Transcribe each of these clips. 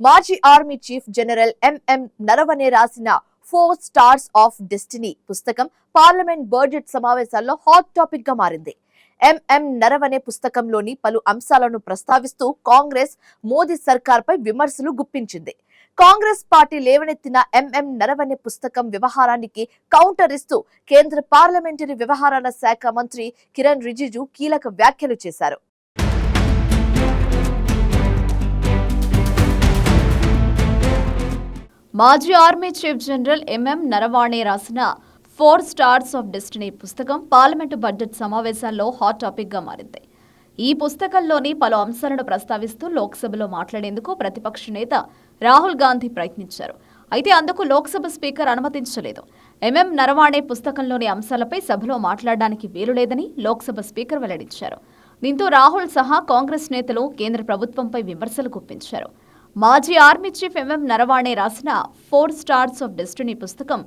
మాజీ army chief general MM Naravane రాసిన 4 stars of destiny పుస్తకం పార్లమెంట్ బడ్జెట్ సమావేశాల్లో హాట్ టాపిక్ గా మారింది. ఎంఎం నరవణే పుస్తకంలోని పలు అంశాలను ప్రస్తావిస్తూ కాంగ్రెస్ మోదీ సర్కార్పై విమర్శలు గుప్పించింది. కాంగ్రెస్ పార్టీ లేవనెత్తిన ఎంఎం నరవణే పుస్తకం వ్యవహారానికి కౌంటర్ ఇస్తూ కేంద్ర పార్లమెంటరీ వ్యవహారాల శాఖ మంత్రి కిరణ్ రిజిజు కీలక వ్యాఖ్యలు చేశారు. మాజీ army chief general MM Naravane రాసిన 4 స్టార్స్ ఆఫ్ డెస్టినీ పుస్తకం పార్లమెంటు బడ్జెట్ సమావేశాల్లో హాట్ టాపిక్ గా మారింది. ఈ పుస్తకంలోని పలు అంశాలను ప్రస్తావిస్తూ లోక్సభలో మాట్లాడేందుకు ప్రతిపక్ష నేత రాహుల్ గాంధీ ప్రయత్నించారు. అయితే అందుకు లోక్సభ స్పీకర్ అనుమతించలేదు. ఎంఎం నరవాణే పుస్తకంలోని అంశాలపై సభలో మాట్లాడడానికి వీలు లేదని లోక్సభ స్పీకర్ వెల్లడించారు. దీంతో రాహుల్ సహా కాంగ్రెస్ నేతలు కేంద్ర ప్రభుత్వంపై విమర్శలు గుప్పించారు. మాజీ ఆర్మీ చీఫ్ ఎంఎం నరవాణే రాసిన 4 స్టార్స్ ఆఫ్ డెస్టినీ పుస్తకం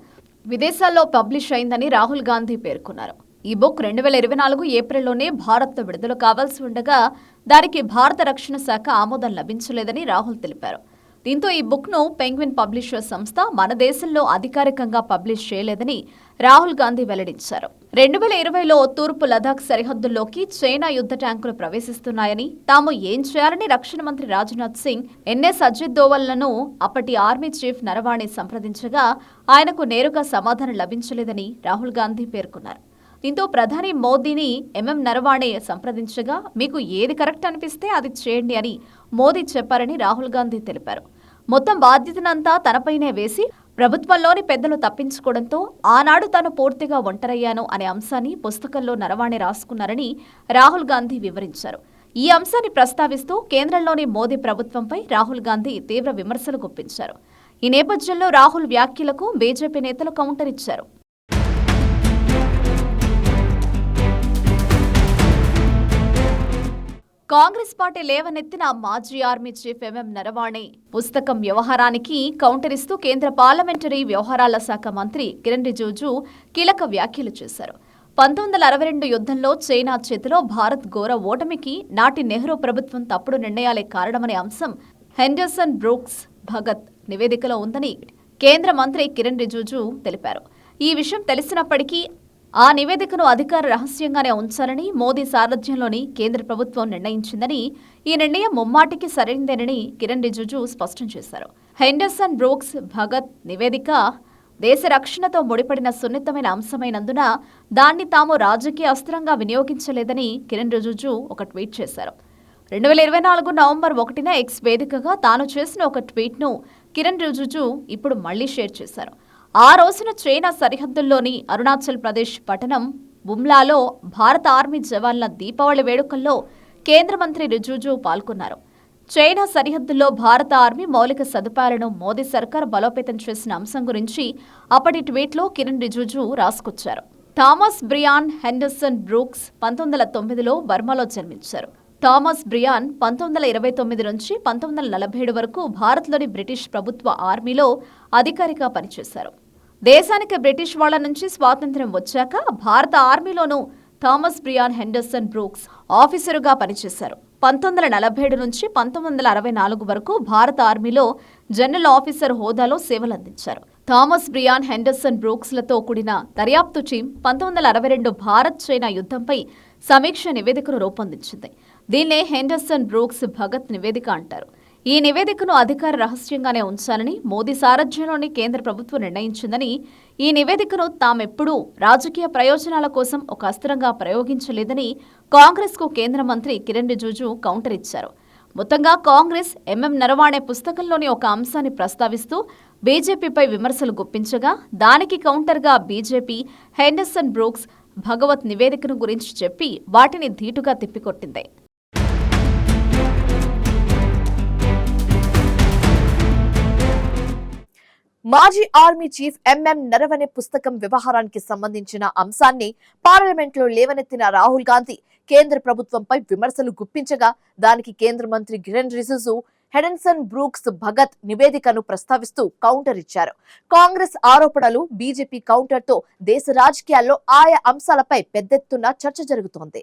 విదేశాల్లో పబ్లిష్ అయిందని రాహుల్ గాంధీ పేర్కొన్నారు. ఈ బుక్ 2024 ఏప్రిల్లోనే భారత్లో విడుదల కావాల్సి ఉండగా దానికి భారత రక్షణ శాఖ ఆమోదం లభించలేదని రాహుల్ తెలిపారు. దీంతో ఈ బుక్ ను పెంగ్విన్ పబ్లిషర్ సంస్థ మన దేశంలో అధికారికంగా పబ్లిష్ చేయలేదని రాహుల్ గాంధీ వెల్లడించారు. 2020లో తూర్పు లదాఖ్ సరిహద్దుల్లోకి చైనా యుద్ధ ట్యాంకులు ప్రవేశిస్తున్నాయని, తాము ఏం చేయాలని రక్షణ మంత్రి రాజ్నాథ్ సింగ్ ఎన్ఎస్ అజిత్ దోవల్లను అప్పటి ఆర్మీ చీఫ్ నరవాణే సంప్రదించగా ఆయనకు నేరుగా సమాధానం లభించలేదని రాహుల్ గాంధీ పేర్కొన్నారు. దీంతో ప్రధాని మోదీని ఎంఎం నరవాణే సంప్రదించగా మీకు ఏది కరెక్ట్ అనిపిస్తే అది చేయండి అని మోదీ చెప్పారని రాహుల్ గాంధీ తెలిపారు. మొత్తం బాధ్యతనంతా తనపైనే వేసి ప్రభుత్వంలోని పెద్దలు తప్పించుకోవడంతో ఆనాడు తాను పూర్తిగా ఒంటరయ్యాను అనే అంశాన్ని పుస్తకంలో నరవాణే రాసుకున్నారని రాహుల్ గాంధీ వివరించారు. ఈ అంశాన్ని ప్రస్తావిస్తూ కేంద్రంలోని మోదీ ప్రభుత్వంపై రాహుల్ గాంధీ తీవ్ర విమర్శలు గుప్పించారు. ఈ నేపథ్యంలో రాహుల్ వ్యాఖ్యలకు బీజేపీ నేతలు కౌంటర్ ఇచ్చారు. కాంగ్రెస్ పార్టీ లేవనెత్తిన మాజీ ఆర్మీ చీఫ్ ఎంఎం నరవాణే పుస్తకం వ్యవహారానికి కౌంటర్ ఇస్తూ కేంద్ర పార్లమెంటరీ వ్యవహారాల శాఖ మంత్రి కిరణ్ రిజిజు కీలక వ్యాఖ్యలు చేశారు. 1962 యుద్ధంలో చైనా చేతిలో భారత్ ఘోర ఓటమికి నాటి నెహ్రూ ప్రభుత్వం తప్పుడు నిర్ణయాలే కారణమనే అంశం హెండర్సన్ బ్రూక్స్ భగత్ నివేదికలో ఉందని కేంద్ర మంత్రి కిరణ్ రిజిజు తెలిపారు. ఈ విషయం తెలిసినప్పటికీ ఆ నివేదికను అధికార రహస్యంగానే ఉంచాలని మోదీ సారథ్యంలోని కేంద్ర ప్రభుత్వం నిర్ణయించిందని, ఈ నిర్ణయం ముమ్మాటికి సరైనదేనని కిరణ్ రిజిజు స్పష్టం చేశారు. హెండర్సన్ బ్రూక్స్ భగత్ నివేదిక దేశ రక్షణతో ముడిపడిన సున్నితమైన అంశమైనందున దాన్ని తాము రాజకీయ అస్త్రంగా వినియోగించలేదని కిరణ్ రిజిజు ఒక ట్వీట్ చేశారు. 2024 నవంబర్ 1న ఎక్స్ వేదికగా తాను చేసిన ఒక ట్వీట్ను కిరణ్ రిజిజు ఇప్పుడు మళ్లీ షేర్ చేశారు. ఆ రోజున చైనా సరిహద్దుల్లోని అరుణాచల్ ప్రదేశ్ పట్టణం బుమ్లాలో భారత ఆర్మీ జవాన్ల దీపావళి వేడుకల్లో కేంద్ర మంత్రి రిజిజు పాల్గొన్నారు. చైనా సరిహద్దుల్లో భారత ఆర్మీ మౌలిక సదుపాయాలను మోదీ సర్కార్ బలోపేతం చేసిన అంశం గురించి అప్పటి ట్వీట్లో కిరణ్ రిజిజు రాసుకొచ్చారు. థామస్ బ్రియాన్ హెండర్సన్ బ్రూక్స్ 1909లో బర్మాలో జన్మించారు. థామస్ బ్రియాన్ 1929 నుంచి 1947 వరకు భారత్లోని బ్రిటిష్ ప్రభుత్వ ఆర్మీలో అధికారిగా పనిచేశారు. దేశానికి బ్రిటిష్ వాళ్ల నుంచి స్వాతంత్ర్యం వచ్చాక భారత ఆర్మీలోనూ థామస్ బ్రియాన్ హెండర్సన్ బ్రూక్స్ ఆఫీసరుగా పనిచేశారు. 1947 నుంచి 1964 వరకు భారత ఆర్మీలో జనరల్ ఆఫీసర్ హోదాలో సేవలందించారు. థామస్ బ్రియాన్ హెండర్సన్ బ్రూక్స్లతో కూడిన దర్యాప్తు టీం 1962 భారత్ చైనా యుద్ధంపై సమీక్ష నివేదికను రూపొందించింది. దీన్నే హెండర్సన్ బ్రూక్స్ భగత్ నివేదిక అంటారు. ఈ నివేదికను అధికార రహస్యంగానే ఉంచాలని మోదీ సారథ్యంలోని కేంద్ర ప్రభుత్వం నిర్ణయించిందని, ఈ నివేదికను తామెప్పుడూ రాజకీయ ప్రయోజనాల కోసం ఒక అస్త్రంగా ప్రయోగించలేదని కాంగ్రెస్కు కేంద్ర మంత్రి కిరణ్ రిజిజు కౌంటర్ ఇచ్చారు. మొత్తంగా కాంగ్రెస్ ఎంఎం నరవాణే పుస్తకంలోని ఒక అంశాన్ని ప్రస్తావిస్తూ బీజేపీపై విమర్శలు గుప్పించగా దానికి కౌంటర్గా బీజేపీ హెండర్సన్ బ్రూక్స్ భగవత్ నివేదికను గురించి చెప్పి వాటిని ధీటుగా తిప్పికొట్టింది. మాజీ ఆర్మీ చీఫ్ ఎంఎం నరవణే పుస్తకం వ్యవహారానికి సంబంధించిన అంశాన్ని పార్లమెంట్లో లేవనెత్తిన రాహుల్ గాంధీ కేంద్ర ప్రభుత్వంపై విమర్శలు గుప్పించగా దానికి కేంద్ర మంత్రి కిరణ్ రిజిజు హెండర్సన్ బ్రూక్స్ భగత్ నివేదికను ప్రస్తావిస్తూ కౌంటర్ ఇచ్చారు. కాంగ్రెస్ ఆరోపణలు, బీజేపీ కౌంటర్తో దేశ రాజకీయాల్లో ఆయా అంశాలపై పెద్దెత్తున చర్చ జరుగుతోంది.